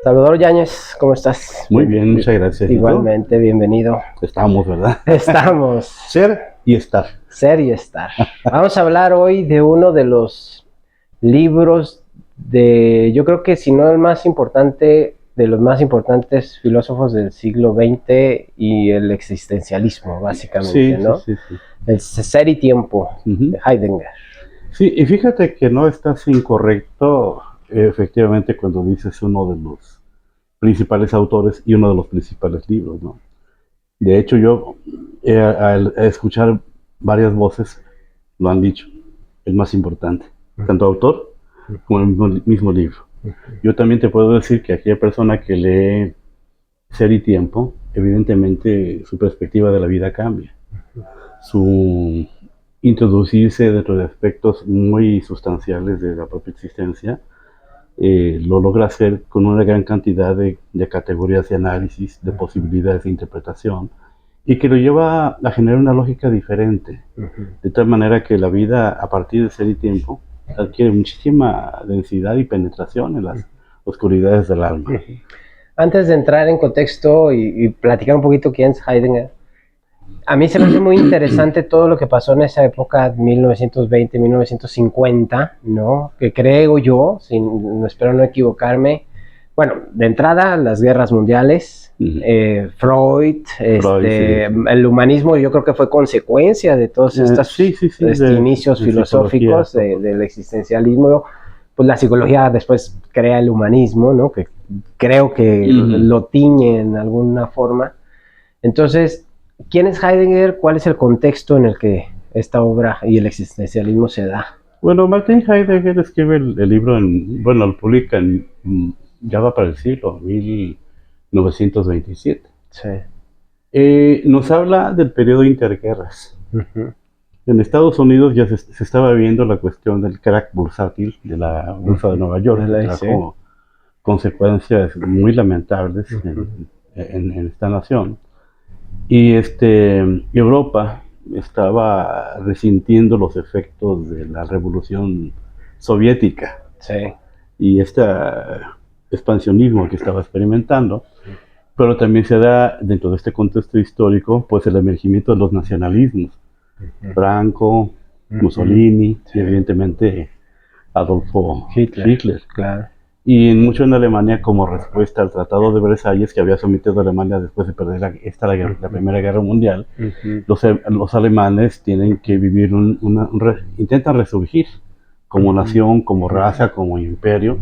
Salvador Yáñez, ¿cómo estás? Muy bien, muchas gracias. Igualmente, bienvenido. Estamos, ¿verdad? Estamos. Ser y estar. Ser y estar. Vamos a hablar hoy de uno de los libros yo creo que si no el más importante, de los más importantes filósofos del siglo XX y el existencialismo, básicamente, Sí, ¿no? sí. El Ser y Tiempo, de Heidegger. Sí, y fíjate que no estás incorrecto, efectivamente, cuando dices uno de los principales autores y uno de los principales libros, ¿no? De hecho, yo, al escuchar varias voces, lo han dicho, el más importante, tanto autor como el mismo libro. Yo también te puedo decir que aquella persona que lee Ser y Tiempo, evidentemente su perspectiva de la vida cambia. Su introducirse dentro de aspectos muy sustanciales de la propia existencia, lo logra hacer con una gran cantidad de categorías de análisis, de posibilidades de interpretación, y que lo lleva a generar una lógica diferente, de tal manera que la vida, a partir de Ser y Tiempo, adquiere muchísima densidad y penetración en las oscuridades del alma. Antes de entrar en contexto y platicar un poquito quién es Heidegger, a mí se me hace muy interesante todo lo que pasó en esa época, 1920, 1950, ¿no? Que creo yo, espero no equivocarme, bueno, de entrada, las guerras mundiales, Freud, sí. El humanismo, yo creo que fue consecuencia de todos estos inicios filosóficos del existencialismo. Pues la psicología después crea el humanismo, ¿no? Que creo que lo tiñe en alguna forma. Entonces, ¿quién es Heidegger? ¿Cuál es el contexto en el que esta obra y el existencialismo se da? Bueno, Martin Heidegger escribe el libro, lo publica ya va para el siglo 1927. Sí. Nos habla del periodo interguerras. En Estados Unidos ya se estaba viendo la cuestión del crack bursátil de la Bolsa de Nueva York, que trajo consecuencias muy lamentables en esta nación. Y Europa estaba resintiendo los efectos de la revolución soviética y este expansionismo que estaba experimentando, pero también se da dentro de este contexto histórico pues el emergimiento de los nacionalismos, Franco, Mussolini y evidentemente Adolfo Hitler. Claro. Y mucho en Alemania como respuesta al Tratado de Versalles que había sometido a Alemania después de perder la Primera Guerra Mundial. Los alemanes tienen que vivir intentan resurgir como nación, como raza, como imperio.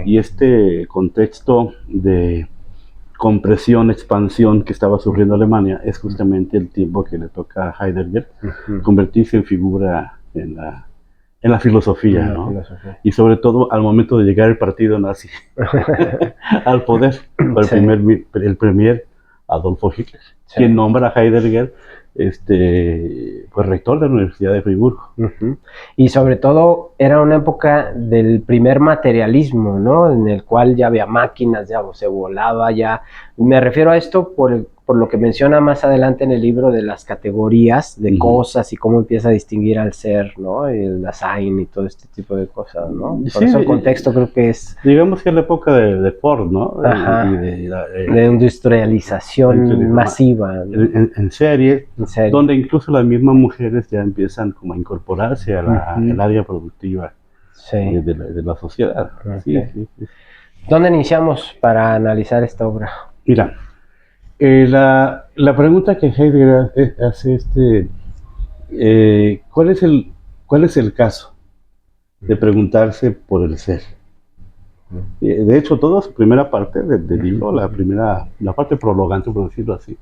Y este contexto de compresión, expansión que estaba sufriendo Alemania es justamente el tiempo que le toca a Heidegger convertirse en figura en la filosofía, ¿no? Y sobre todo al momento de llegar el partido nazi al poder, el premier Adolfo Hitler, quien nombra a Heidegger pues rector de la Universidad de Friburgo. Y sobre todo era una época del primer materialismo, ¿no? En el cual ya había máquinas, ya se volaba, ya. Me refiero a esto por lo que menciona más adelante en el libro de las categorías de cosas y cómo empieza a distinguir al ser, ¿no? El Dasein y todo este tipo de cosas, ¿no? Por eso el contexto creo que es... Digamos que es la época de Ford, ¿no? De industrialización masiva, ¿no? En serie, donde incluso las mismas mujeres ya empiezan como a incorporarse al área productiva de la sociedad. Sí. ¿Dónde iniciamos para analizar esta obra? Mira, la pregunta que Heidegger hace ¿cuál es el caso de preguntarse por el ser? De hecho, toda su primera parte del libro, la parte prologante, por decirlo así,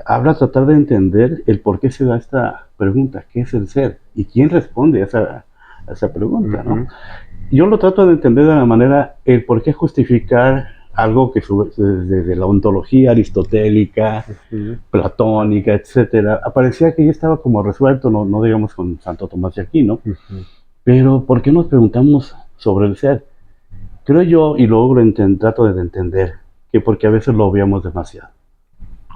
habla de tratar de entender el por qué se da esta pregunta, ¿qué es el ser? ¿Y quién responde a esa pregunta, ¿no? Yo lo trato de entender de la manera, el por qué justificar algo que desde la ontología aristotélica, platónica, etcétera, aparecía que ya estaba como resuelto, no digamos con Santo Tomás de Aquino, pero ¿por qué nos preguntamos sobre el ser? Creo yo, y trato de entender, que porque a veces lo obviamos demasiado.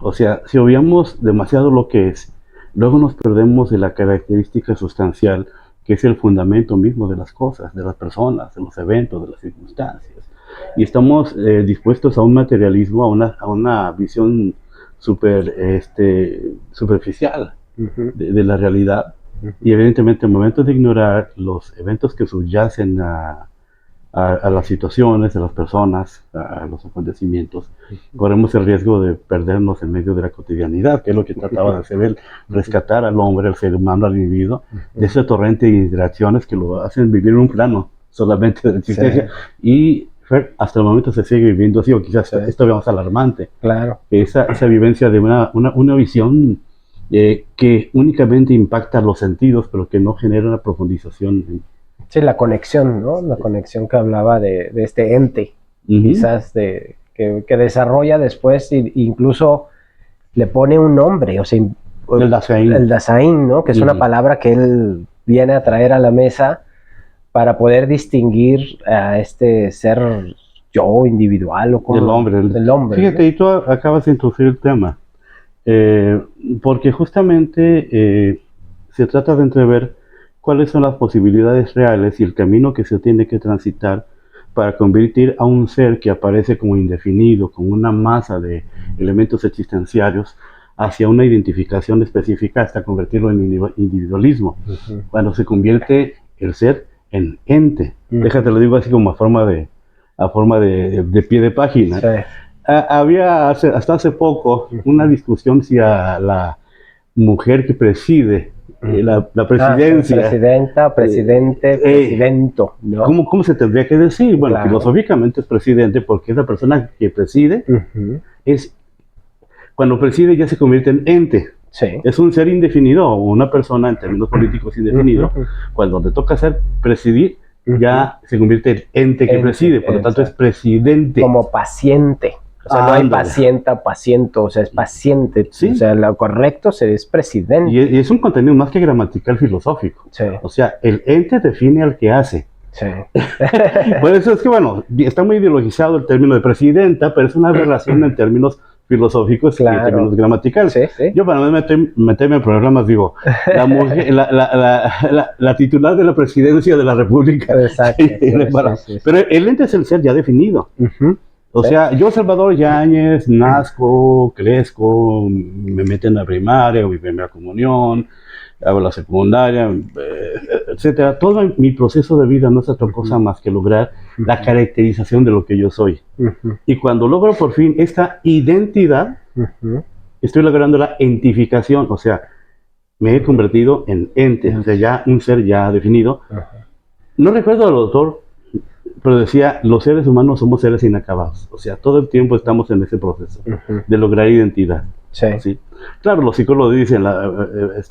O sea, si obviamos demasiado lo que es, luego nos perdemos de la característica sustancial, que es el fundamento mismo de las cosas, de las personas, de los eventos, de las circunstancias. y estamos dispuestos a un materialismo, a una visión superficial de la realidad, y evidentemente en momentos de ignorar los eventos que subyacen a las situaciones, a las personas, a los acontecimientos, corremos el riesgo de perdernos en medio de la cotidianidad, que es lo que trataba de hacer, rescatar al hombre, al ser humano, al individuo, de ese torrente de interacciones que lo hacen vivir en un plano solamente de la existencia, y hasta el momento se sigue viviendo así, o quizás esto es más alarmante. Claro. Esa vivencia de una visión que únicamente impacta los sentidos, pero que no genera una profundización. Sí, la conexión, ¿no? La conexión que hablaba de este ente, quizás que desarrolla después e incluso le pone un nombre, o sea, el Dasein. El Dasein, ¿no? Que es una palabra que él viene a traer a la mesa para poder distinguir a este ser yo individual o como del hombre. Fíjate, ¿no? Y tú acabas de introducir el tema, porque justamente se trata de entrever cuáles son las posibilidades reales y el camino que se tiene que transitar para convertir a un ser que aparece como indefinido, como una masa de elementos existenciarios, hacia una identificación específica hasta convertirlo en individualismo. Cuando se convierte el ser en ente. Déjate, lo digo así como a forma de pie de página. Sí. Había hasta hace poco una discusión si a la mujer que preside la presidencia. Presidenta, presidente, presidento, ¿no? ¿Cómo se tendría que decir? Bueno, claro. Filosóficamente es presidente porque es la persona que preside. Cuando preside ya se convierte en ente. Sí. Es un ser indefinido, o una persona en términos políticos indefinido. Cuando le toca presidir, ya se convierte en ente que preside, por lo tanto es presidente. Como paciente. O sea, no hay pacienta, paciente, o sea, es paciente. ¿Sí? O sea, lo correcto es presidente. Y es un contenido más que gramatical filosófico. Sí. O sea, el ente define al que hace. Sí. Por eso es que, bueno, está muy ideologizado el término de presidenta, pero es una aberración en términos filosóficos, claro, y en términos gramaticales. Sí, sí. Yo, para no meterme en programas, digo, la mujer, la titular de la presidencia de la República. Exacto. Sí. Pero el ente es el ser ya definido. O sea, yo, Salvador Yáñez, nazco, crezco, me meten en la primaria, mi primera comunión, hago la secundaria, etcétera. Todo mi proceso de vida no es otra cosa más que lograr la caracterización de lo que yo soy. Y cuando logro por fin esta identidad, estoy logrando la entificación, o sea, me he convertido en ente, o sea, ya un ser ya definido. No recuerdo al autor, pero decía, los seres humanos somos seres inacabados. O sea, todo el tiempo estamos en ese proceso de lograr identidad. Sí. ¿Sí? Claro, los psicólogos dicen,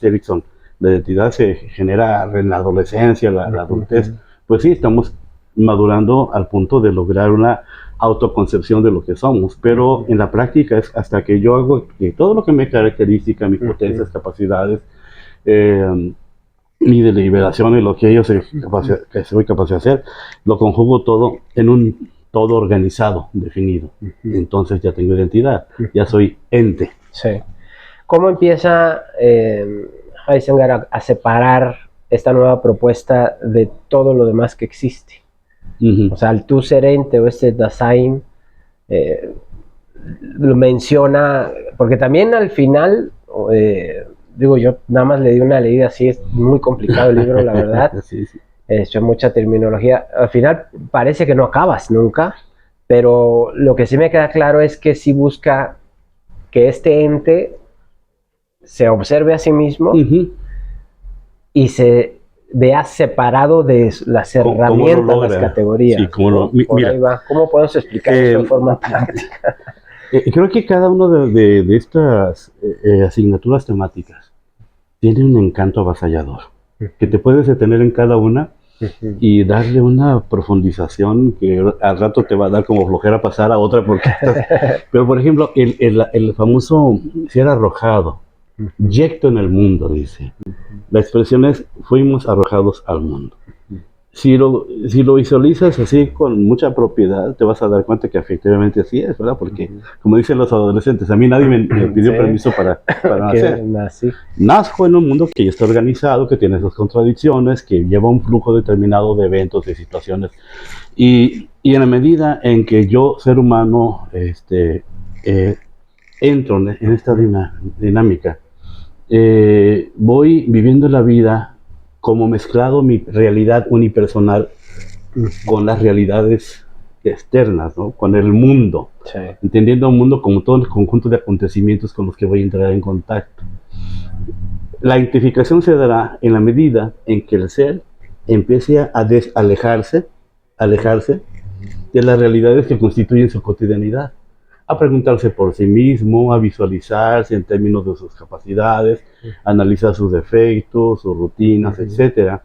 Erickson, la identidad se genera en la adolescencia, la adultez. Pues sí, estamos madurando al punto de lograr una autoconcepción de lo que somos, pero en la práctica es hasta que yo hago que todo lo que me caracteriza, mis potencias, capacidades, mi deliberación y lo que yo soy capaz de hacer, lo conjugo todo en un todo organizado, definido. Entonces ya tengo identidad, ya soy ente. Sí. ¿Cómo empieza Heisinger a separar esta nueva propuesta de todo lo demás que existe? O sea, al tú ser ente o este Dasein, lo menciona, porque también al final... digo, yo nada más le di una leída así, es muy complicado el libro, la verdad. Sí. Es mucha terminología. Al final parece que no acabas nunca, pero lo que sí me queda claro es que sí busca que este ente se observe a sí mismo y se vea separado de las herramientas, las categorías. Sí, ¿no? Por ahí va. ¿Cómo podemos explicar esto de forma práctica? Creo que cada una de estas asignaturas temáticas tiene un encanto avasallador, que te puedes detener en cada una y darle una profundización que al rato te va a dar como flojera pasar a otra. Pero, por ejemplo, el famoso ser arrojado, yecto en el mundo, dice. La expresión es, fuimos arrojados al mundo. Si lo visualizas así con mucha propiedad, te vas a dar cuenta que efectivamente así es, ¿verdad? Porque, como dicen los adolescentes, a mí nadie me pidió permiso para nacer. Nazco en un mundo que ya está organizado, que tiene sus contradicciones, que lleva un flujo determinado de eventos, de situaciones. Y Y en la medida en que yo, ser humano, entro en esta dinámica, voy viviendo la vida como mezclado mi realidad unipersonal con las realidades externas, ¿no? Con el mundo, Sí. Entendiendo el mundo como todo el conjunto de acontecimientos con los que voy a entrar en contacto. La identificación se dará en la medida en que el ser empiece a alejarse de las realidades que constituyen su cotidianidad, a preguntarse por sí mismo, a visualizarse en términos de sus capacidades, a analizar sus defectos, sus rutinas, etc.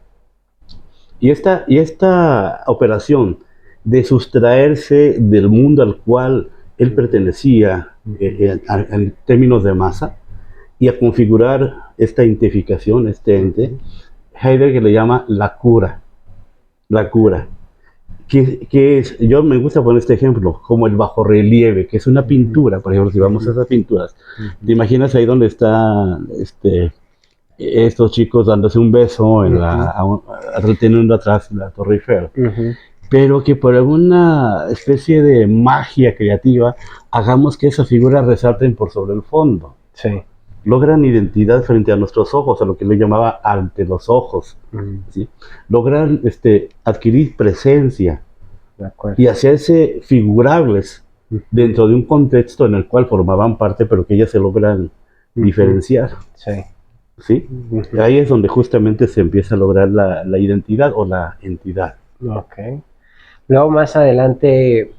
Y esta operación de sustraerse del mundo al cual él pertenecía en términos de masa y a configurar esta identificación, este ente, Heidegger le llama la cura. La cura. Que es, yo me gusta poner este ejemplo, como el bajorrelieve, que es una pintura, por ejemplo, si vamos a esas pinturas, te imaginas ahí donde están estos chicos dándose un beso, teniendo atrás la Torre Eiffel, pero que por alguna especie de magia creativa hagamos que esas figuras resalten por sobre el fondo. Sí. Logran identidad frente a nuestros ojos, a lo que le llamaba ante los ojos, ¿sí? Logran adquirir presencia y hacerse figurables dentro de un contexto en el cual formaban parte, pero que ellas se logran diferenciar. Sí. ¿Sí? Ahí es donde justamente se empieza a lograr la identidad o la entidad. Ok. Luego más adelante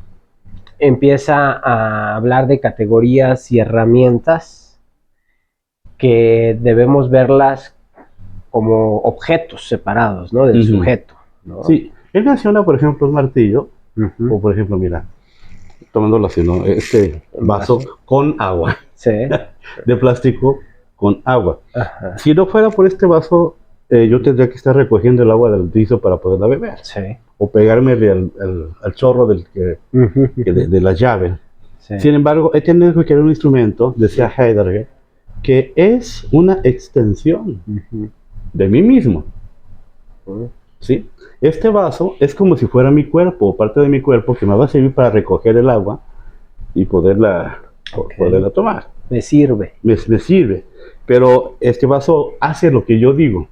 empieza a hablar de categorías y herramientas que debemos verlas como objetos separados, ¿no? Del sujeto, ¿no? Sí, él menciona, por ejemplo, un martillo, o por ejemplo, mira, tomándolo así, ¿no? Este vaso con agua, sí. de plástico con agua. Ajá. Si no fuera por este vaso, yo tendría que estar recogiendo el agua del piso para poderla beber. Sí. O pegarme al chorro de la llave. Sí. Sin embargo, he tenido que crear un instrumento, decía Heidegger, que es una extensión de mí mismo. ¿Sí? Este vaso es como si fuera mi cuerpo, o parte de mi cuerpo, que me va a servir para recoger el agua y poderla tomar. Me sirve. Me sirve. Pero este vaso hace lo que yo digo.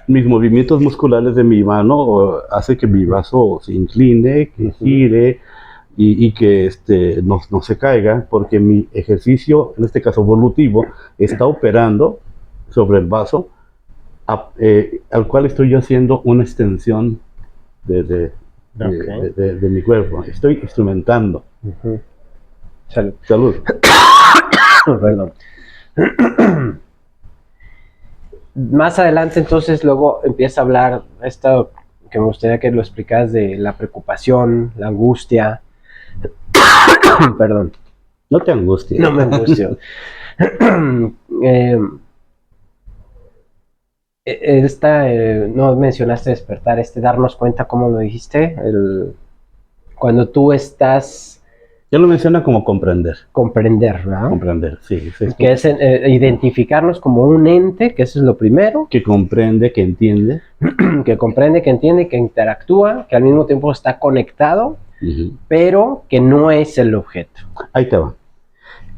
Mis movimientos musculares de mi mano hace que mi vaso se incline, que gire y que no se caiga, porque mi ejercicio, en este caso volutivo, está operando sobre el vaso, al cual estoy yo haciendo una extensión de mi cuerpo. Estoy instrumentando. Salud. Salud. Perdón. Más adelante, entonces, luego empieza a hablar esto que me gustaría que lo explicas de la preocupación, la angustia. Perdón. No te angusties. No me angustio. No mencionaste despertar, darnos cuenta, ¿cómo lo dijiste? Cuando tú estás... Ya lo menciona como comprender. Comprender, ¿verdad? Comprender, sí. Que es identificarnos como un ente, que eso es lo primero. Que comprende, que entiende. Que comprende, que entiende, que interactúa, que al mismo tiempo está conectado, pero que no es el objeto. Ahí te va.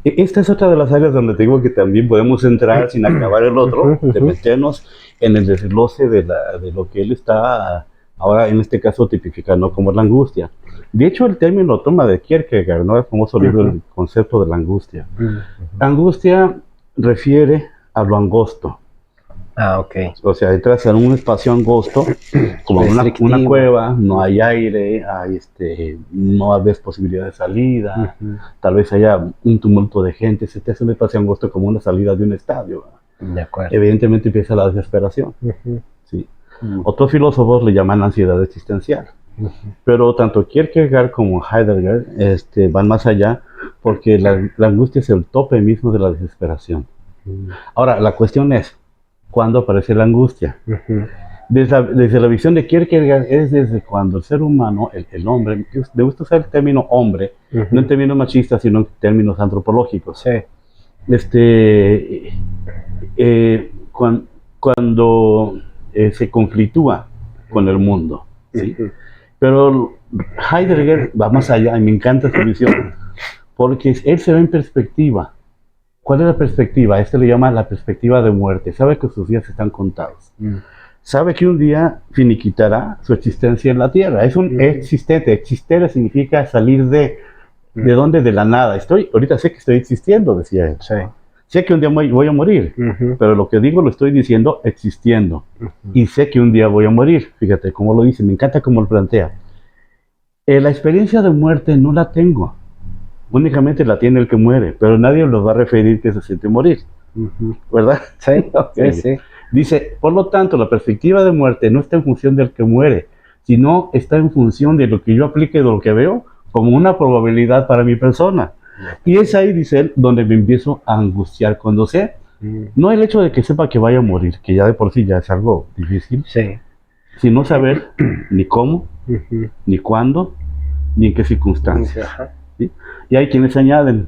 Esta es otra de las áreas donde te digo que también podemos entrar sin acabar el otro, de meternos en el desglose de lo que él está ahora, en este caso, tipificando como la angustia. De hecho, el término lo toma de Kierkegaard, ¿no? El famoso libro, el concepto de la angustia. Angustia refiere a lo angosto. Ah, ok. O sea, entras en un espacio angosto, como una cueva, no hay aire, no ves posibilidad de salida, tal vez haya un tumulto de gente, se te hace un espacio angosto como una salida de un estadio. De acuerdo. Evidentemente empieza la desesperación. ¿Sí? Otros filósofos le llaman ansiedad existencial. Pero tanto Kierkegaard como Heidegger van más allá, porque la angustia es el tope mismo de la desesperación. Ahora, la cuestión es, ¿cuándo aparece la angustia? Desde la visión de Kierkegaard es desde cuando el ser humano, el hombre, me gusta usar el término hombre, no en términos machistas, sino en términos antropológicos. Sí. Cuando se conflictúa con el mundo, ¿sí? Pero Heidegger va más allá y me encanta su visión, porque él se ve en perspectiva. ¿Cuál es la perspectiva? Este le llama la perspectiva de muerte. Sabe que sus días están contados. Sabe que un día finiquitará su existencia en la tierra. Es un existente. Existere significa salir ¿de dónde? De la nada. Ahorita sé que estoy existiendo, decía él. Sí. Sé que un día voy a morir, pero lo que digo lo estoy diciendo existiendo. Y sé que un día voy a morir. Fíjate cómo lo dice, me encanta cómo lo plantea. La experiencia de muerte no la tengo. Únicamente la tiene el que muere, pero nadie nos va a referir que se siente morir. ¿Verdad? Sí, okay. Sí. Dice, por lo tanto, la perspectiva de muerte no está en función del que muere, sino está en función de lo que yo aplique, de lo que veo, como una probabilidad para mi persona. Y es ahí, dice él, donde me empiezo a angustiar cuando sé, no el hecho de que sepa que vaya a morir, que ya de por sí ya es algo difícil, sí, sino saber ni cómo, ni cuándo, ni en qué circunstancias. ¿Sí? Y hay quienes añaden,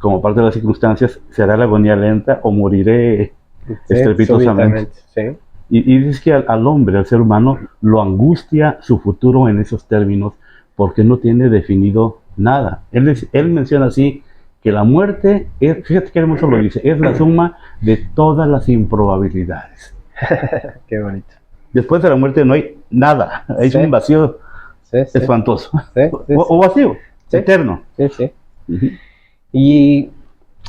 como parte de las circunstancias, será la agonía lenta o moriré estrepitosamente. Sí. Y dice que al hombre, al ser humano, lo angustia su futuro en esos términos, porque no tiene definido nada. Él menciona así que la muerte, fíjate que hermoso lo dice, es la suma de todas las improbabilidades. Qué bonito. Después de la muerte no hay nada, es un vacío espantoso. O vacío, eterno. Sí. Y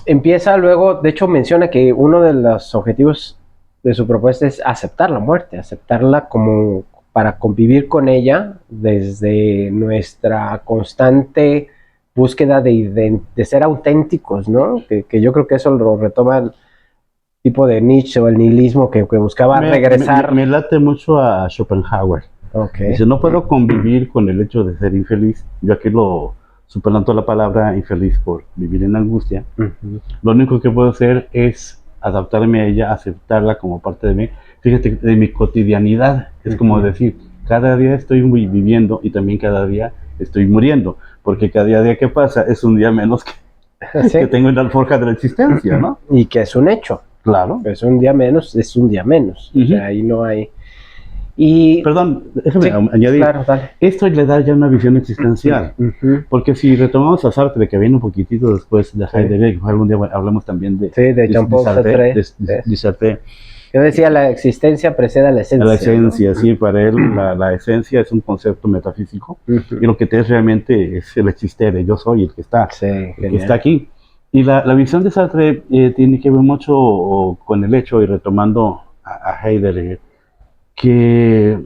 empieza luego, de hecho menciona que uno de los objetivos de su propuesta es aceptar la muerte, aceptarla como para convivir con ella desde nuestra constante búsqueda de ser auténticos, ¿no? Que yo creo que eso lo retoma el tipo de Nietzsche o el nihilismo que buscaba regresar. Me late mucho a Schopenhauer. Okay. Dice, no puedo convivir con el hecho de ser infeliz. Yo aquí lo suplanto la palabra infeliz por vivir en angustia. Lo único que puedo hacer es adaptarme a ella, aceptarla como parte de mí. Fíjate, de mi cotidianidad. Es como decir, cada día estoy viviendo y también cada día estoy muriendo. Porque cada día que pasa es un día menos que tengo en la alforja de la existencia, ¿no? Y que es un hecho. Claro. Es un día menos, es un día menos. O sea, ahí no hay... Y, perdón, déjame añadir, claro, dale. Esto le da ya una visión existencial, porque si retomamos a Sartre, que viene un poquitito después de Heidegger, algún día hablamos también de Jean-Paul Sartre. Yo decía, la existencia precede a la esencia. La esencia, ¿no? Sí, para él la esencia es un concepto metafísico, y lo que te es realmente es el existere, yo soy el que está, está aquí. Y la visión de Sartre tiene que ver mucho con el hecho, y retomando a Heidegger, que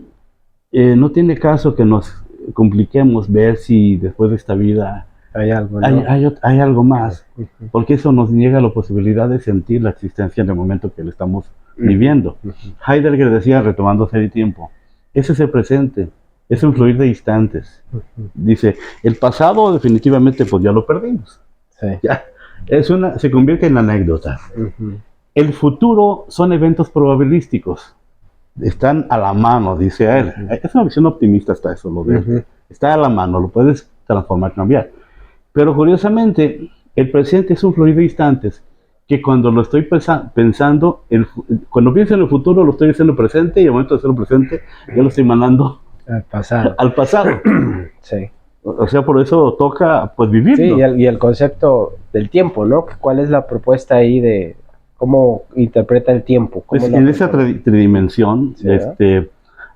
no tiene caso que nos compliquemos ver si después de esta vida hay algo, ¿no? hay algo más, porque eso nos niega la posibilidad de sentir la existencia en el momento que lo estamos viviendo. Heidegger decía, retomando hace tiempo, ese es el presente, es un fluir de instantes. Dice, el pasado definitivamente pues ya lo perdimos. Ya, se convierte en anécdota. El futuro son eventos probabilísticos. Están a la mano, dice él. Es una visión optimista hasta eso, lo de está a la mano, lo puedes transformar, cambiar. Pero curiosamente, el presente es un fluir de instantes que cuando lo estoy pensando, cuando pienso en el futuro lo estoy haciendo presente, y al momento de hacerlo presente, ya lo estoy mandando al pasado. Sí. O sea, por eso toca pues vivirlo. Sí, y el concepto del tiempo, ¿no? ¿Cuál es la propuesta ahí de cómo interpreta el tiempo? Pues en esa tridimensión,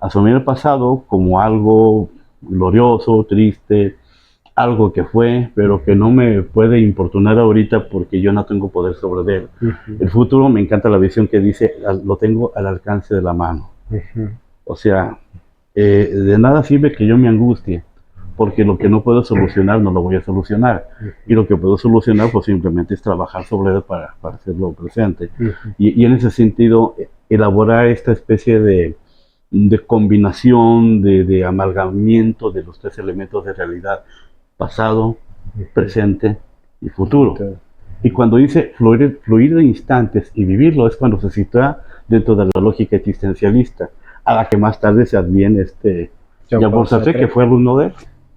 asumir el pasado como algo glorioso, triste, algo que fue, pero que no me puede importunar ahorita porque yo no tengo poder sobre él. El futuro, me encanta la visión que dice, lo tengo al alcance de la mano. O sea, de nada sirve que yo me angustie, porque lo que no puedo solucionar no lo voy a solucionar, y lo que puedo solucionar pues simplemente es trabajar sobre él para hacerlo presente, y en ese sentido elaborar esta especie de combinación, de amalgamiento de los tres elementos de realidad: pasado, presente y futuro. Y cuando dice fluir de instantes y vivirlo, es cuando se sitúa dentro de la lógica existencialista, a la que más tarde se adviene Jean-Paul Sartre, que fue alumno de él.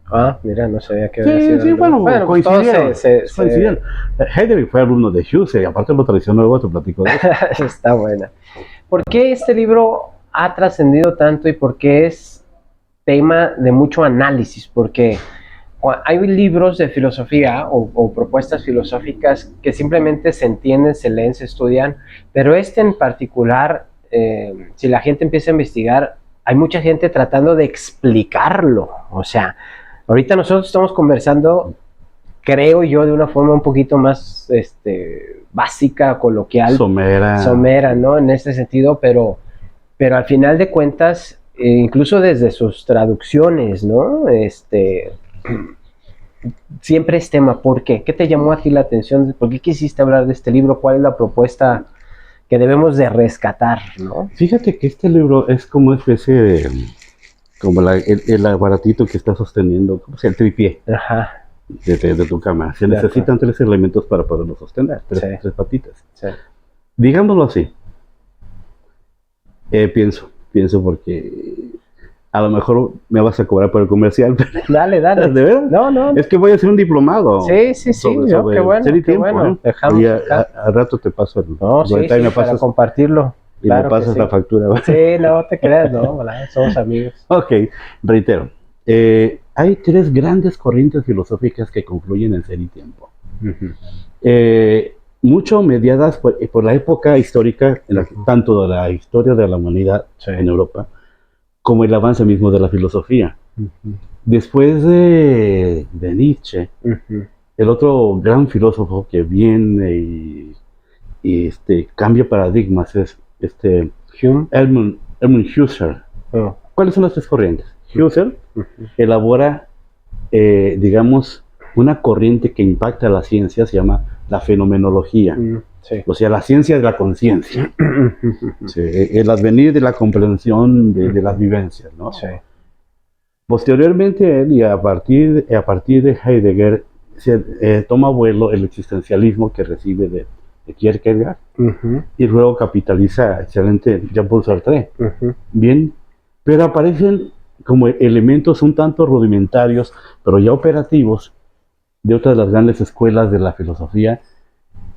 Ah, mira, no sabía que había sido. Sí, bueno, coincidieron. Heidegger fue alumno de Husserl, y aparte lo traicionó, luego te platico de eso. Está buena. ¿Por qué este libro ha trascendido tanto y por qué es tema de mucho análisis, porque hay libros de filosofía o propuestas filosóficas que simplemente se entienden, se leen, se estudian, pero este en particular, si la gente empieza a investigar, hay mucha gente tratando de explicarlo. O sea, ahorita nosotros estamos conversando, creo yo, de una forma un poquito más básica, coloquial, somera, ¿no? En este sentido, pero al final de cuentas, incluso desde sus traducciones, ¿no? Siempre es tema. ¿Por qué? ¿Qué te llamó a ti la atención? ¿Por qué quisiste hablar de este libro? ¿Cuál es la propuesta que debemos de rescatar, ¿no? Fíjate que este libro es como una especie de, como el aparatito que está sosteniendo, como el tripié. Ajá. De tu cama. Se necesitan 3 elementos para poderlo sostener, 3 patitas. Sí. Digámoslo así. Pienso porque a lo mejor me vas a cobrar por el comercial. Dale. ¿De verdad? No. Es que voy a hacer un diplomado. Sí. Qué bueno. Dejamos y al rato te paso el... me para compartirlo. Y me pasas la factura. Sí, no te creas, no, somos amigos. Ok, reitero. Hay 3 grandes corrientes filosóficas que confluyen en Ser y Tiempo. Mucho mediadas por la época histórica, tanto de la historia de la humanidad en Europa, como el avance mismo de la filosofía. Después de Nietzsche, el otro gran filósofo que viene y cambia paradigmas es Edmund Husserl. ¿Cuáles son las 3 corrientes? Husserl elabora, digamos, una corriente que impacta a la ciencia, se llama la fenomenología, o sea, la ciencia de la conciencia, el advenir de la comprensión de las vivencias, ¿no? Posteriormente, él, y a partir de Heidegger, toma vuelo el existencialismo que recibe de Kierkegaard, y luego capitaliza excelente Jean-Paul Sartre. Bien, pero aparecen como elementos un tanto rudimentarios, pero ya operativos, de otras de las grandes escuelas de la filosofía,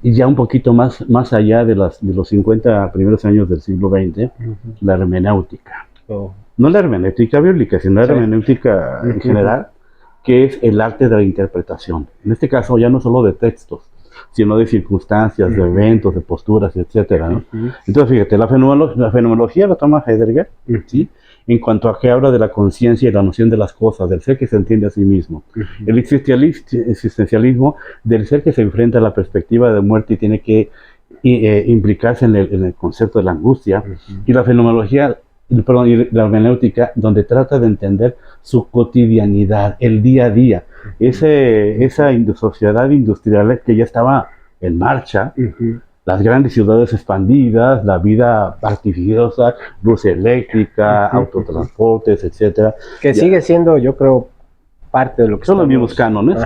y ya un poquito más allá de los 50 primeros años del siglo XX, la hermenéutica. No la hermenéutica bíblica, sino la hermenéutica en general, que es el arte de la interpretación. En este caso, ya no solo de textos, sino de circunstancias, de eventos, de posturas, etcétera, ¿no? Entonces, fíjate, la fenomenología la toma Heidegger, ¿sí? En cuanto a que habla de la conciencia y la noción de las cosas, del ser que se entiende a sí mismo. El existencialismo del ser que se enfrenta a la perspectiva de muerte y tiene que implicarse en el concepto de la angustia. Y la fenomenología, y la hermenéutica, donde trata de entender su cotidianidad, el día a día, esa sociedad industrial que ya estaba en marcha, las grandes ciudades expandidas, la vida artificiosa, luz eléctrica, autotransportes, etcétera. Que sigue siendo, yo creo, parte de lo que son los mismos cánones.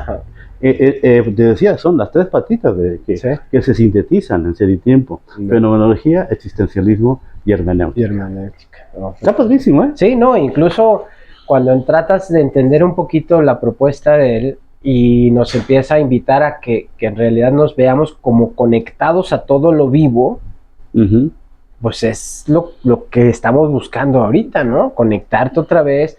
Te decía, son las 3 patitas que se sintetizan en Ser y Tiempo: fenomenología, existencialismo y hermenéutica. Está padrísimo, ¿eh? Sí, no, incluso cuando tratas de entender un poquito la propuesta de él, y nos empieza a invitar a que en realidad nos veamos como conectados a todo lo vivo, pues es lo que estamos buscando ahorita, ¿no? Conectarte otra vez,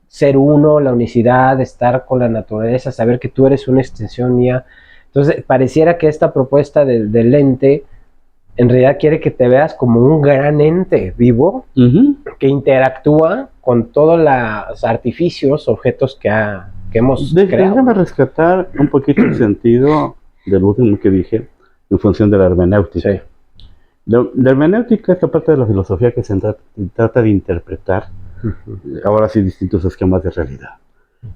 ser uno, la unicidad, estar con la naturaleza, saber que tú eres una extensión mía. Entonces, pareciera que esta propuesta del ente en realidad quiere que te veas como un gran ente vivo que interactúa con todos los artificios, objetos que hemos creado. Déjame rescatar un poquito el sentido del último que dije en función de la hermenéutica. La hermenéutica es la parte de la filosofía que se trata de interpretar, ahora sí, distintos esquemas de realidad.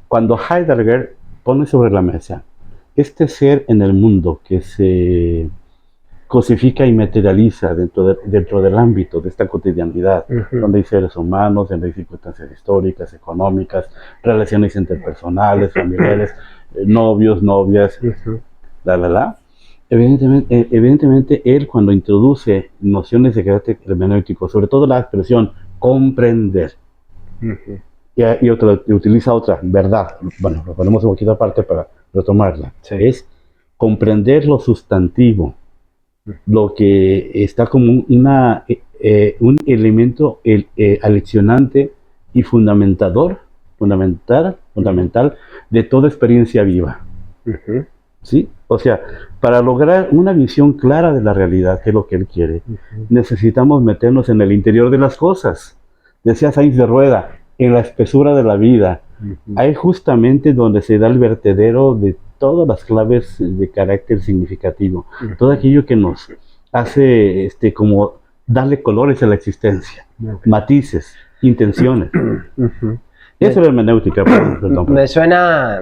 Cuando Heidegger pone sobre la mesa este ser en el mundo que se cosifica y materializa dentro del ámbito de esta cotidianidad, donde hay seres humanos, donde hay circunstancias históricas, económicas, relaciones interpersonales, familiares, novios, novias, Evidentemente, él, cuando introduce nociones de carácter hermenéutico, sobre todo la expresión comprender, y utiliza otra, verdad, bueno, lo ponemos un poquito aparte para retomarla, es comprender lo sustantivo, lo que está como un elemento aleccionante y fundamentador fundamental de toda experiencia viva. Uh-huh. ¿Sí? O sea, para lograr una visión clara de la realidad, que es lo que él quiere, necesitamos meternos en el interior de las cosas. Decía Sainz de Rueda, en la espesura de la vida. Ahí justamente donde se da el vertedero de todas las claves de carácter significativo. Todo aquello que nos hace como darle colores a la existencia, matices, intenciones. Eso es la hermenéutica. Me suena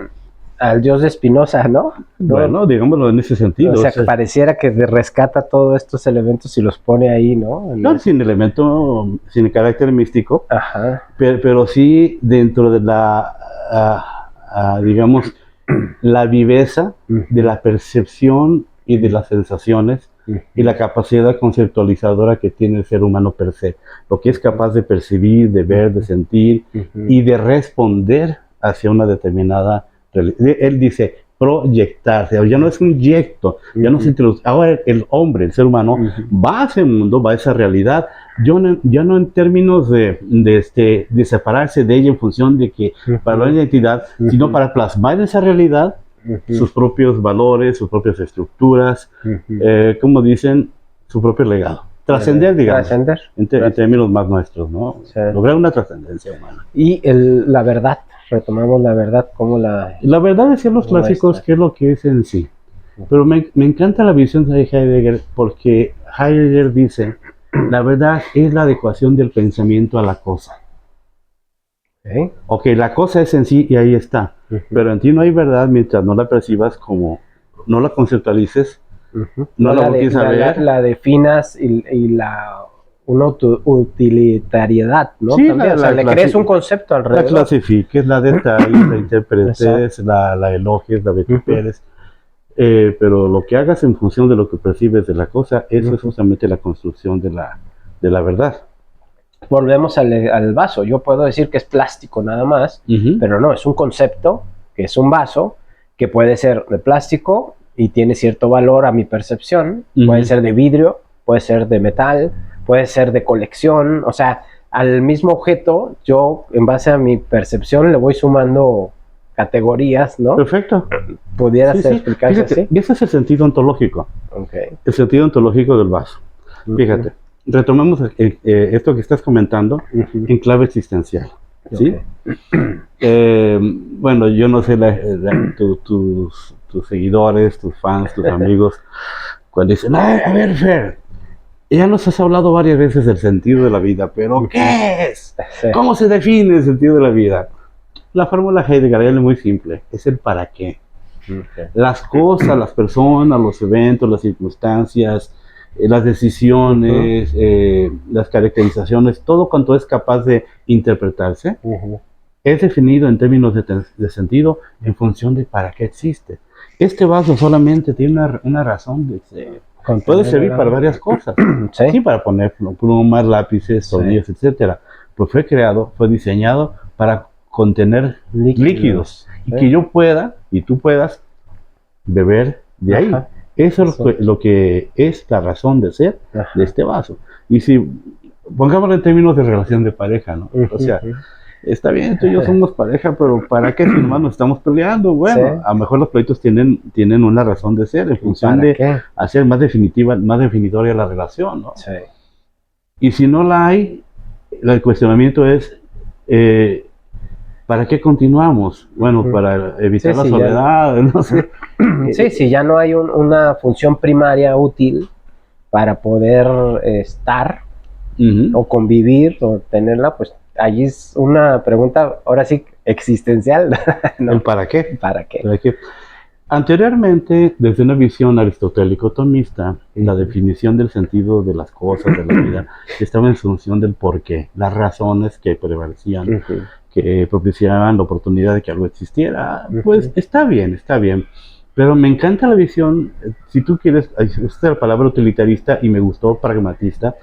al Dios de Spinoza, ¿no? Bueno, digámoslo en ese sentido. O sea, que pareciera que rescata todos estos elementos y los pone ahí, ¿no? No, sin elemento, sin carácter místico. Ajá. Pero sí dentro de la, digamos, la viveza de la percepción y de las sensaciones y la capacidad conceptualizadora que tiene el ser humano per se. Lo que es capaz de percibir, de ver, de sentir y de responder hacia una determinada realidad. Él dice proyectarse, ya no es un yecto, ya no se introduce. Ahora el hombre, el ser humano, va a ese mundo, va a esa realidad, ya no en términos de separarse de ella en función de que para la identidad, sino para plasmar esa realidad sus propios valores, sus propias estructuras, como dicen, su propio legado. Trascender, digamos, en términos más nuestros, ¿no? Sí. Lograr una trascendencia humana. Y la verdad, retomamos la verdad como la... La verdad, decían los clásicos, qué es lo que es en sí. Pero me encanta la visión de Heidegger, porque Heidegger dice, la verdad es la adecuación del pensamiento a la cosa. Ok, la cosa es en sí y ahí está. Pero en ti no hay verdad mientras no la percibas como, no la conceptualices, no la voltees a ver. La definas y una utilitariedad, ¿no? Sí, o sea, le crees un concepto alrededor. La clasifiques, la detalles, la interpretes, la elogies, la vituperes. Pero lo que hagas en función de lo que percibes de la cosa, eso es justamente la construcción de la verdad. Volvemos al vaso. Yo puedo decir que es plástico nada más, pero no, es un concepto, que es un vaso, que puede ser de plástico y tiene cierto valor a mi percepción, puede ser de vidrio, puede ser de metal, puede ser de colección, o sea, al mismo objeto, yo en base a mi percepción le voy sumando categorías, ¿no? Perfecto. ¿Pudiera explicarse así? Y ese es el sentido ontológico. Okay. El sentido ontológico del vaso. Fíjate. Retomemos esto que estás comentando en clave existencial, ¿sí? Bueno, yo no sé tus seguidores, tus fans, tus amigos, cuando dicen, a ver, Fer, ya nos has hablado varias veces del sentido de la vida, pero ¿qué es? ¿Cómo se define el sentido de la vida? La fórmula Heidegger es muy simple, es el para qué. Las cosas, las personas, los eventos, las circunstancias, las decisiones, las caracterizaciones, todo cuanto es capaz de interpretarse, es definido en términos de sentido en función de para qué existe. Este vaso solamente tiene una razón de ser. Puede servir para varias cosas. Sí, para poner plumas, lápices, tornillos, etcétera. Pues fue creado, fue diseñado para contener líquidos. Y que yo pueda, y tú puedas, beber de ahí. Eso es lo que es la razón de ser de este vaso. Y si, pongámoslo en términos de relación de pareja, ¿no? O sea, está bien, tú y yo somos pareja, pero ¿para qué si nomás nos estamos peleando? Bueno, a lo mejor los pleitos tienen una razón de ser en función de hacer más definitiva, más definitoria la relación, ¿no? Sí. Y si no la hay, el cuestionamiento es, ¿para qué continuamos? Bueno, para evitar la soledad, no sé. Sí, ya no hay una función primaria útil para poder estar o convivir o tenerla, pues allí es una pregunta, ahora sí, existencial. ¿No? ¿El para qué? ¿Para qué? Anteriormente, desde una visión aristotélico-tomista, la definición del sentido de las cosas, de la vida, estaba en función del por qué, las razones que prevalecían, que propiciaban la oportunidad de que algo existiera. Pues está bien, pero me encanta la visión, si tú quieres, esta es la palabra utilitarista y me gustó pragmatista,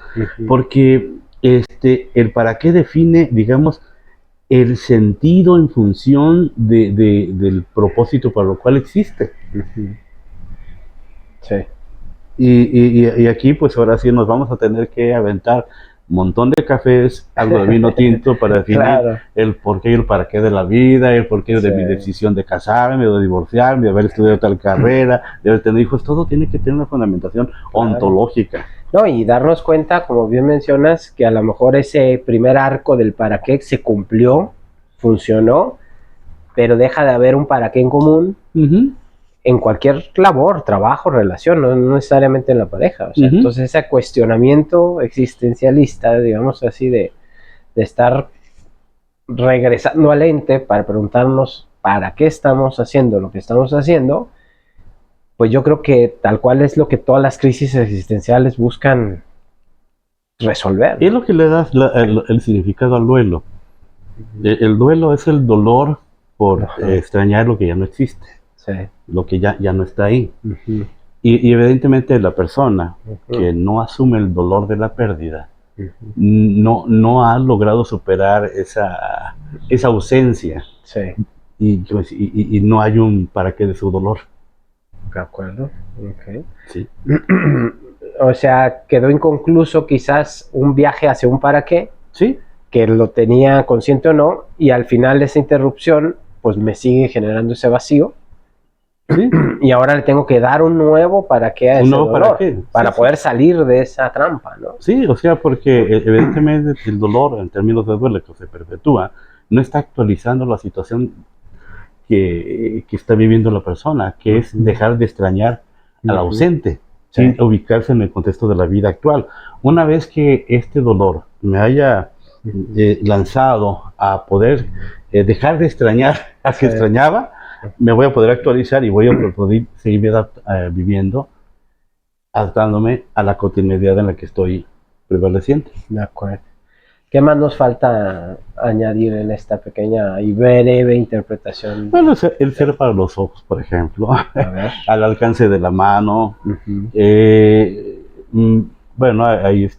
porque el para qué define, digamos, el sentido en función del propósito para lo cual existe. Sí. Y aquí pues ahora sí nos vamos a tener que aventar montón de cafés, algo de vino tinto para definir Claro. el porqué y el para qué de la vida, el porqué de mi decisión de casarme, de divorciarme, de haber estudiado tal carrera, de haber tenido hijos. Todo tiene que tener una fundamentación ontológica. No, y darnos cuenta, como bien mencionas, que a lo mejor ese primer arco del para qué se cumplió, funcionó, pero deja de haber un para qué en común en cualquier labor, trabajo, relación, no necesariamente en la pareja. O sea, entonces ese cuestionamiento existencialista, digamos así, de estar regresando al ente para preguntarnos para qué estamos haciendo lo que estamos haciendo, pues yo creo que tal cual es lo que todas las crisis existenciales buscan resolver. Es lo que le da el significado al duelo. El duelo es el dolor por extrañar lo que ya no existe, lo que ya no está ahí. Y evidentemente la persona que no asume el dolor de la pérdida no ha logrado superar esa ausencia. Y no hay un para qué de su dolor. De acuerdo. Okay. Sí. O sea, quedó inconcluso quizás un viaje hacia un para qué. Sí. Que lo tenía consciente o no, y al final esa interrupción, pues me sigue generando ese vacío. Sí. Y ahora le tengo que dar un nuevo para qué a ese dolor, para poder salir de esa trampa, ¿no? Sí, o sea, porque evidentemente el dolor, en términos de duelo que se perpetúa, no está actualizando la situación que está viviendo la persona, que es dejar de extrañar al ausente, sin ubicarse en el contexto de la vida actual. Una vez que este dolor me haya lanzado a poder dejar de extrañar a que extrañaba, me voy a poder actualizar y voy a poder seguir viviendo, adaptándome a la continuidad en la que estoy prevaleciente. De acuerdo. ¿Qué más nos falta añadir en esta pequeña y breve interpretación? Bueno, el ser para los ojos, por ejemplo, al alcance de la mano. Bueno, ahí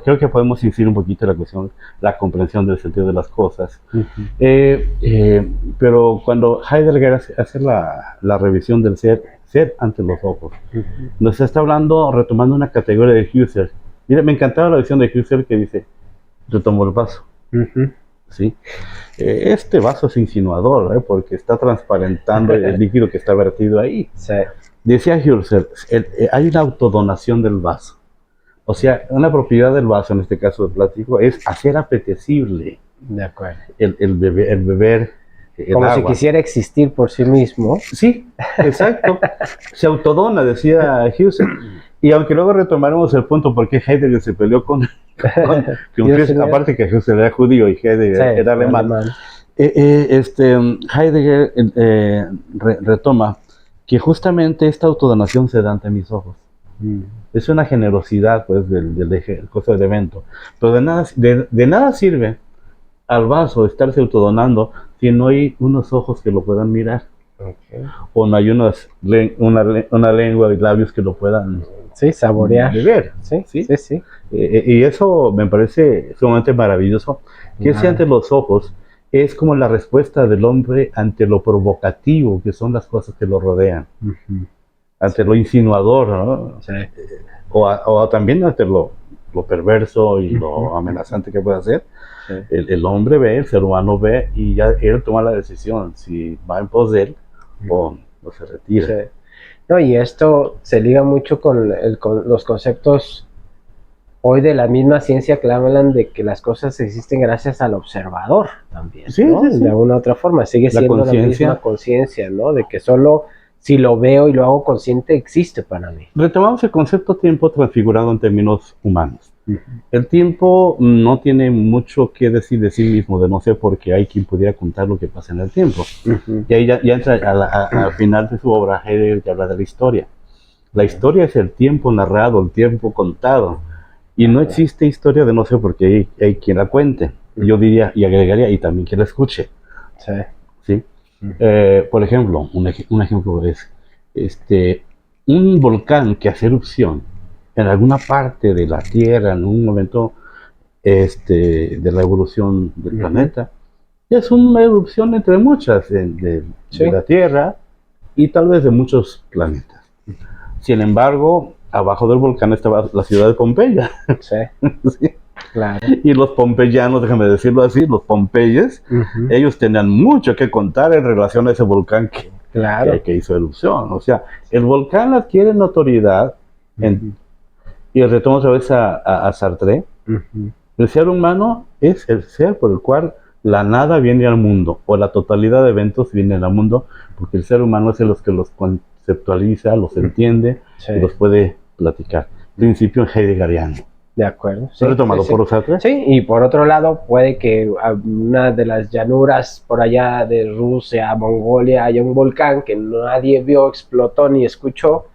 creo que podemos incidir un poquito en la cuestión, la comprensión del sentido de las cosas. Pero cuando Heidegger hace la revisión del ser ante los ojos, nos está hablando, retomando una categoría de Husserl. Mira, me encantaba la visión de Husserl que dice, retomó el vaso. ¿Sí? Este vaso es insinuador, porque está transparentando el líquido que está vertido ahí. Decía Husserl, hay una autodonación del vaso. O sea, una propiedad del vaso, en este caso de plástico, es hacer apetecible. De acuerdo. El beber como agua. Si quisiera existir por sí mismo. Sí, exacto. Se autodona, decía Husserl. Y aunque luego retomáramos el punto por qué Heidegger se peleó con aparte que Husserl era judío y Heidegger era alemán. Heidegger retoma que justamente esta autodonación se da ante mis ojos. Es una generosidad, pues, del costo del evento. Pero de nada sirve al vaso estarse autodonando si no hay unos ojos que lo puedan mirar. O no hay una lengua y labios que lo puedan saborear. Beber. Sí. Y eso me parece sumamente maravilloso. Que si ante los ojos es como la respuesta del hombre ante lo provocativo que son las cosas que lo rodean. Ante lo insinuador, ¿no? O también ante lo perverso y lo amenazante que puede ser. El hombre ve, el ser humano ve, y ya él toma la decisión si va en pos de él o se retira. No, y esto se liga mucho con los conceptos hoy de la misma ciencia que hablan de que las cosas existen gracias al observador también, ¿no? De alguna otra forma, sigue siendo la misma conciencia, ¿no? De que solo si lo veo y lo hago consciente existe para mí. Retomamos el concepto tiempo transfigurado en términos humanos. El tiempo no tiene mucho que decir de sí mismo, de no ser porque hay quien pudiera contar lo que pasa en el tiempo. Y ahí ya entra al final de su obra Heidegger, que habla de la historia. La historia es el tiempo narrado, el tiempo contado. Y no existe historia de no ser porque hay quien la cuente. Yo diría y agregaría, y también quien la escuche. ¿Sí? Por ejemplo, un ejemplo es un volcán que hace erupción en alguna parte de la Tierra, en un momento de la evolución del planeta. Es una erupción entre muchas de la Tierra y tal vez de muchos planetas. Sin embargo, abajo del volcán estaba la ciudad de Pompeya. Claro. Y los pompeyanos, déjame decirlo así, los pompeyes, ellos tenían mucho que contar en relación a ese volcán que hizo erupción. O sea, el volcán adquiere notoriedad, y retomo otra vez a Sartre. El ser humano es el ser por el cual la nada viene al mundo, o la totalidad de eventos vienen al mundo, porque el ser humano es el que los conceptualiza, los entiende y los puede platicar. Principio heideggeriano. De acuerdo. Sí, retomado por Sartre. Sí, y por otro lado, puede que una de las llanuras por allá de Rusia, Mongolia, haya un volcán que nadie vio, explotó ni escuchó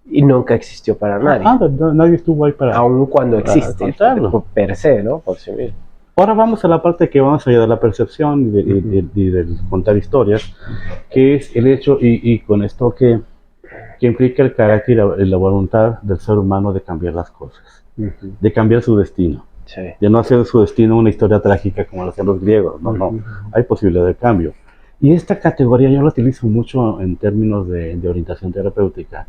y nunca existió para nadie. Nadie estuvo ahí para... Aun cuando existe, per se, ¿no? Por sí mismo. Ahora vamos a la parte que vamos allá de la percepción y del contar historias, que es el hecho, y con esto que implica el carácter y la voluntad del ser humano de cambiar las cosas, de cambiar su destino, de no hacer su destino una historia trágica como lo hacían los griegos, no, hay posibilidad de cambio. Y esta categoría yo la utilizo mucho en términos de orientación terapéutica,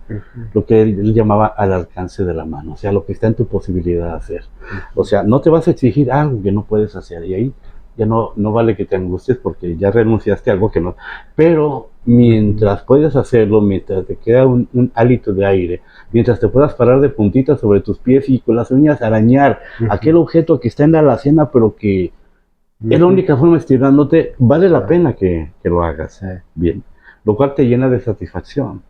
lo que él llamaba al alcance de la mano, o sea, lo que está en tu posibilidad de hacer. O sea, no te vas a exigir algo que no puedes hacer, y ahí ya no vale que te angusties porque ya renunciaste a algo que no. Pero mientras puedes hacerlo, mientras te queda un hálito de aire, mientras te puedas parar de puntitas sobre tus pies y con las uñas arañar aquel objeto que está en la alacena, pero que es la única forma estirándote, vale la pena que lo hagas. Bien. Lo cual te llena de satisfacción.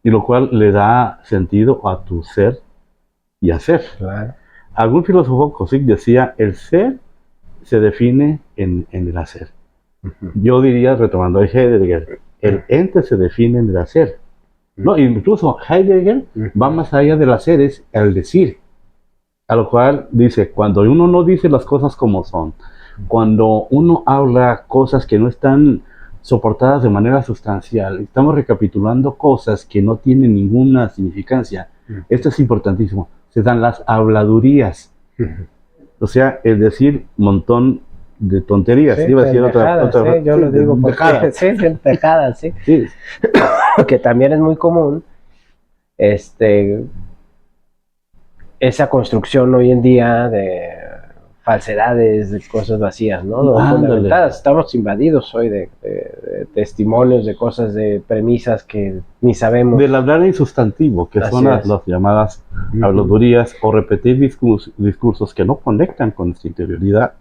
Y lo cual le da sentido a tu ser y hacer. Claro. Algún filósofo Cosick decía, el ser se define en el hacer. Yo diría, retomando a Heidegger, el ente se define en el hacer. No, incluso Heidegger va más allá del hacer, es el decir. A lo cual dice, cuando uno no dice las cosas como son, cuando uno habla cosas que no están soportadas de manera sustancial, estamos recapitulando cosas que no tienen ninguna significancia. Esto es importantísimo. Se dan las habladurías. O sea, es decir, montón de tonterías. Sí, iba a decir otra sí, yo lo digo porque sí, pendejadas, sí. Que también es muy común esa construcción hoy en día de falsedades, de cosas vacías, ¿no? Fundamentadas. Estamos invadidos hoy de testimonios, de cosas, de premisas que ni sabemos. Del hablar en sustantivo, que son las llamadas habladurías, o repetir discursos que no conectan con nuestra interioridad,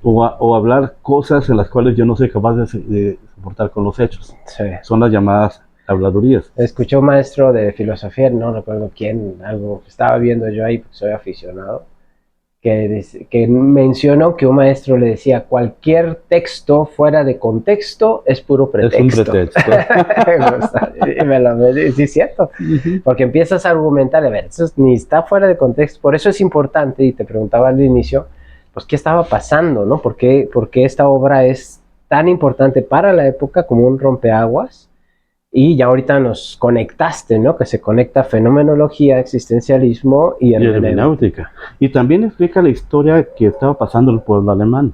o hablar cosas en las cuales yo no soy capaz de soportar con los hechos. Son las llamadas habladurías. Escuché un maestro de filosofía, no recuerdo quién, algo que estaba viendo yo ahí, porque soy aficionado, que mencionó que un maestro le decía, cualquier texto fuera de contexto es puro pretexto. Es un pretexto. Sí, es cierto. Porque empiezas a argumentar, a ver, eso ni está fuera de contexto. Por eso es importante, y te preguntaba al inicio, pues, ¿qué estaba pasando, no? ¿Por qué esta obra es tan importante para la época como un rompeaguas? Y ya ahorita nos conectaste, ¿no? Que se conecta fenomenología, existencialismo y hermenéutica. Y también explica la historia que estaba pasando el pueblo alemán.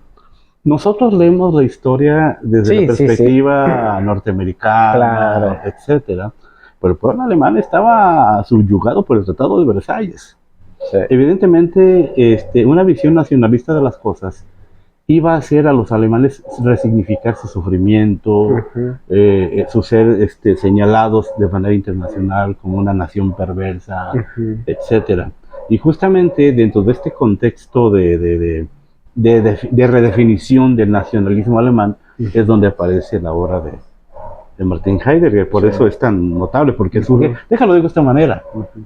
Nosotros leemos la historia desde la perspectiva norteamericana, etcétera. Pero el pueblo alemán estaba subyugado por el Tratado de Versalles. Evidentemente, una visión nacionalista de las cosas iba a hacer a los alemanes resignificar su sufrimiento, su ser señalados de manera internacional como una nación perversa, etcétera. Y justamente dentro de este contexto de redefinición del nacionalismo alemán es donde aparece la obra de Martin Heidegger. Por eso es tan notable, porque surge, déjalo digo de esta manera,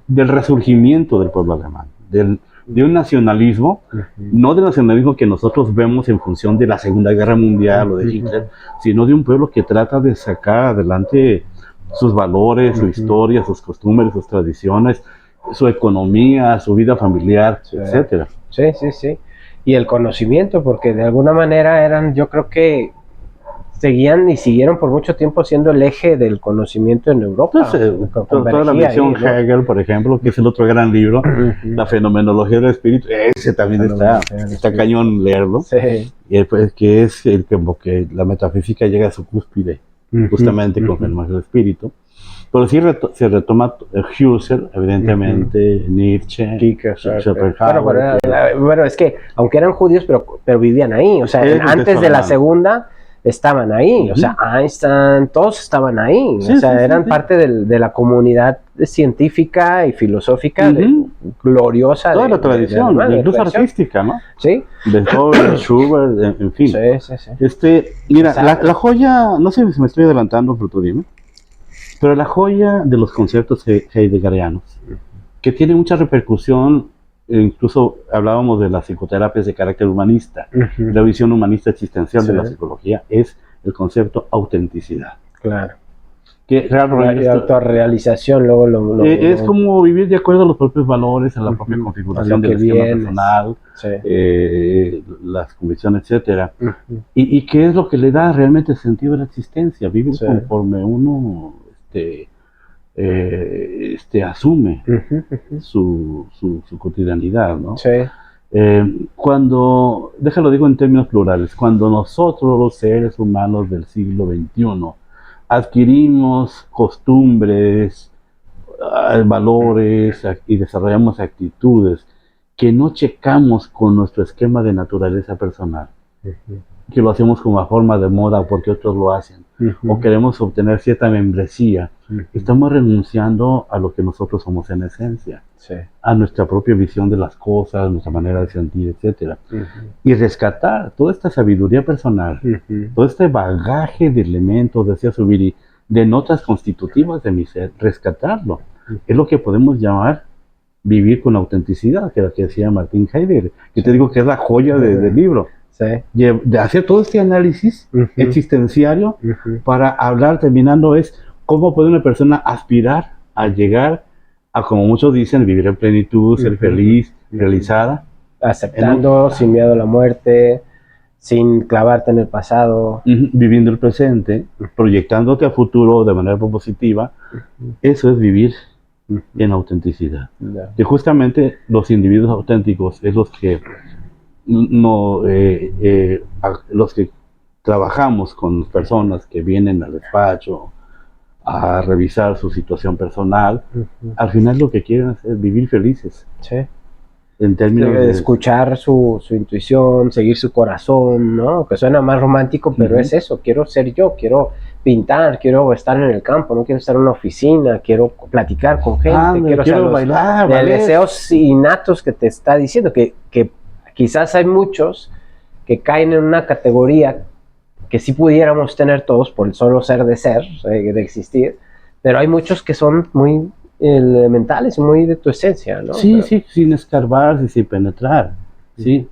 del resurgimiento del pueblo alemán, de un nacionalismo, no del nacionalismo que nosotros vemos en función de la Segunda Guerra Mundial o de Hitler, sino de un pueblo que trata de sacar adelante sus valores, su historia, sus costumbres, sus tradiciones, su economía, su vida familiar, etcétera. Sí. Y el conocimiento, porque de alguna manera yo creo que seguían y siguieron por mucho tiempo siendo el eje del conocimiento en Europa. Entonces, toda la visión ahí, ¿no? Hegel, por ejemplo, que es el otro gran libro, la fenomenología del espíritu, ese también está cañón leerlo, y pues, que es el que la metafísica llega a su cúspide, justamente con el fenómeno del espíritu. Pero sí se retoma Husserl, evidentemente, Nietzsche, Schopenhauer. Bueno, es que aunque eran judíos, pero vivían ahí. O sea, antes de la segunda estaban ahí. O sea, Einstein, todos estaban ahí. Sí, o sea, eran parte de la comunidad científica y filosófica gloriosa. Toda la tradición, incluso artística, ¿no? Sí. Beethoven, Schubert, en fin. Sí. Mira, la joya, no sé si me estoy adelantando, pero tú dime. Pero la joya de los conceptos heideggerianos, que tiene mucha repercusión, incluso hablábamos de las psicoterapias de carácter humanista, la visión humanista existencial de la psicología, es el concepto autenticidad. Claro. Que la autorrealización, luego es como vivir de acuerdo a los propios valores, a la propia configuración del esquema personal, las convicciones, etcétera. Y qué es lo que le da realmente sentido a la existencia, vivir conforme uno asume su cotidianidad, ¿no? Sí. Cuando, déjalo digo en términos plurales, cuando nosotros los seres humanos del siglo XXI adquirimos costumbres, valores y desarrollamos actitudes que no checamos con nuestro esquema de naturaleza personal, que lo hacemos como a forma de moda porque otros lo hacen, o queremos obtener cierta membresía, estamos renunciando a lo que nosotros somos en esencia, a nuestra propia visión de las cosas, nuestra manera de sentir, etcétera, y rescatar toda esta sabiduría personal, todo este bagaje de elementos, deseos y de notas constitutivas de mi ser, rescatarlo, es lo que podemos llamar vivir con autenticidad, que es lo que decía Martin Heidegger, que te digo que es la joya del libro. De hacer todo este análisis existenciario para hablar, terminando, es cómo puede una persona aspirar a llegar a, como muchos dicen, vivir en plenitud, ser feliz, realizada. Aceptando, sin miedo a la muerte, sin clavarte en el pasado. Viviendo el presente, proyectándote a futuro de manera propositiva. Eso es vivir en autenticidad. Que justamente los individuos auténticos es los que los que trabajamos con personas que vienen al despacho a revisar su situación personal, al final lo que quieren es vivir felices. En términos de escuchar su intuición, seguir su corazón, ¿no? Que suena más romántico, pero es eso, quiero ser yo, quiero pintar, quiero estar en el campo, no quiero estar en una oficina, quiero platicar con gente, quiero bailar, deseos innatos que te está diciendo, que quizás hay muchos que caen en una categoría que sí pudiéramos tener todos por el solo ser de ser, de existir, pero hay muchos que son muy elementales, muy de tu esencia, ¿no? Sí, sin escarbarse y sin penetrar, sí.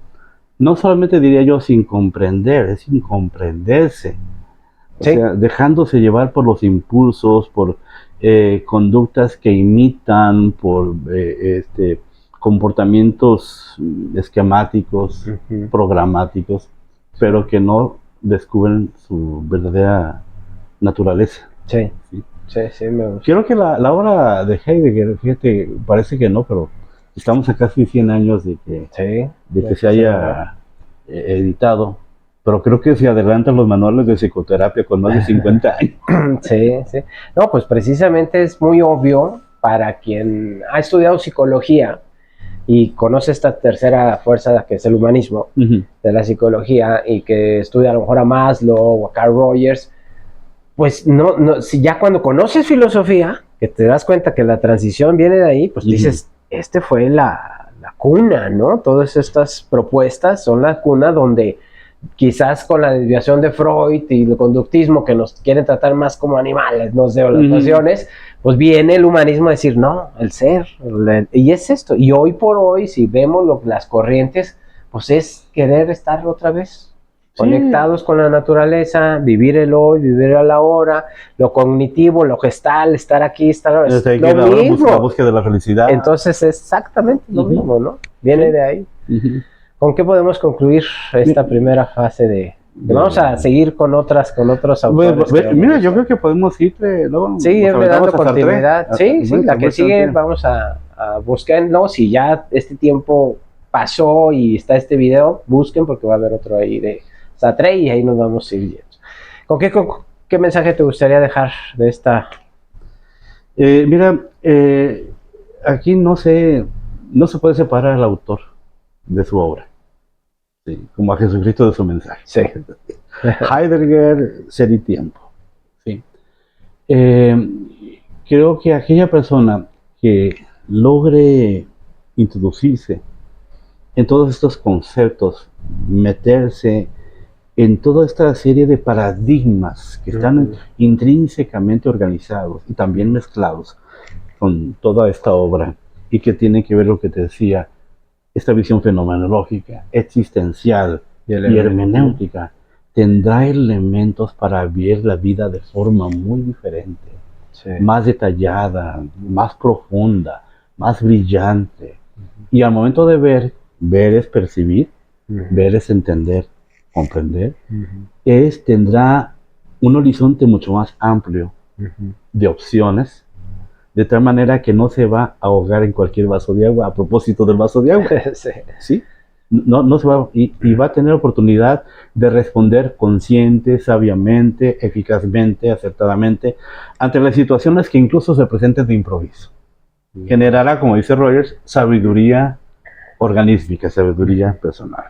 No solamente diría yo sin comprender, es sin comprenderse. O sea, dejándose llevar por los impulsos, por conductas que imitan, por comportamientos esquemáticos, programáticos, pero que no descubren su verdadera naturaleza. Sí, me gusta. Creo que la obra de Heidegger, fíjate, parece que no, pero estamos a casi 100 años de que se haya editado, pero creo que se adelantan los manuales de psicoterapia con más de 50 años. Sí. No, pues precisamente es muy obvio para quien ha estudiado psicología y conoce esta tercera fuerza que es el humanismo de la psicología y que estudia a lo mejor a Maslow o a Carl Rogers, pues no, si ya cuando conoces filosofía, que te das cuenta que la transición viene de ahí, pues dices, fue la cuna, ¿no? Todas estas propuestas son la cuna donde quizás con la desviación de Freud y el conductismo que nos quieren tratar más como animales, no sé, o las pasiones, pues viene el humanismo a decir, no, el ser, y es esto, y hoy por hoy, si vemos las corrientes, pues es querer estar otra vez conectados con la naturaleza, vivir el hoy, vivir el ahora, lo cognitivo, lo gestal, estar aquí, estar lo mismo. La búsqueda de la felicidad. Entonces es exactamente lo mismo, ¿no? Viene de ahí. ¿Con qué podemos concluir esta primera fase de vamos a seguir con otros autores? Mira, yo creo que podemos irte luego. Sí, dando continuidad. Sí, la que sigue vamos a buscarlo. Si ya este tiempo pasó y está este video, busquen porque va a haber otro ahí de Sartre y ahí nos vamos a ir yendo. ¿Con qué mensaje te gustaría dejar de esta Mira, aquí no se puede separar al autor de su obra, ¿sí? Como a Jesucristo de su mensaje. Sí. Heidegger, Ser y Tiempo. ¿Sí? Creo que aquella persona que logre introducirse en todos estos conceptos, meterse en toda esta serie de paradigmas que están intrínsecamente organizados y también mezclados con toda esta obra, y que tiene que ver lo que te decía, esta visión fenomenológica, existencial y hermenéutica, tendrá elementos para ver la vida de forma muy diferente, más detallada, más profunda, más brillante. Y al momento de ver es percibir, ver es entender, comprender, tendrá un horizonte mucho más amplio de opciones, de tal manera que no se va a ahogar en cualquier vaso de agua. A propósito del vaso de agua, ¿sí? No se va, y va a tener oportunidad de responder consciente, sabiamente, eficazmente, acertadamente, ante las situaciones que incluso se presenten de improviso. Generará, como dice Rogers, sabiduría organística, sabiduría personal.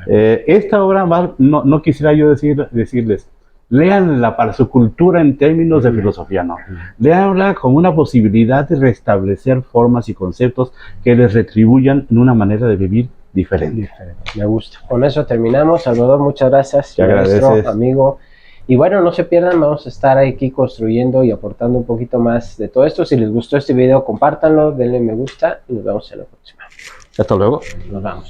Esta obra, no quisiera yo decirles, léanla para su cultura en términos de filosofía, no. Léanla como una posibilidad de restablecer formas y conceptos que les retribuyan en una manera de vivir diferente. Me gusta. Con eso terminamos. Salvador, muchas gracias, maestro, amigo. Y bueno, no se pierdan, vamos a estar aquí construyendo y aportando un poquito más de todo esto. Si les gustó este video, compártanlo, denle me gusta y nos vemos en la próxima. Hasta luego. Nos vemos.